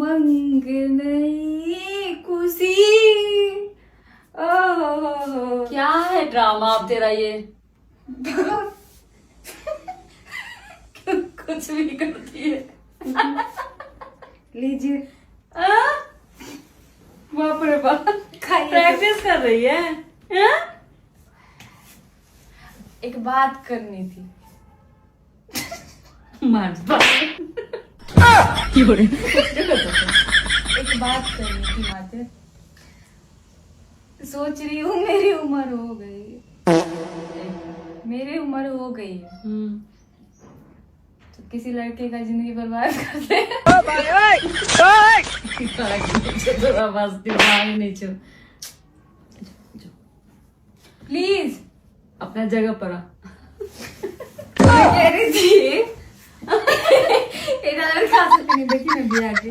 उमंग नहीं खुशी। ओह क्या है ड्रामा अब तेरा ये? कुछ भी करती है। लीजिए बाप रे बाप, खाइए। प्रैक्टिस कर रही है हाँ? एक बात करनी थी। मार एक बात करनी थी माते। सोच रही हूँ मेरी उम्र हो गई, मेरी उम्र हो गई है तो किसी लड़के का जिंदगी बर्बाद कर दे। बस दिमाग नीचे प्लीज अपना जगह पर आ। मैं कह रही थी एक अलग खा सकते नहीं, देखी ना भी आगे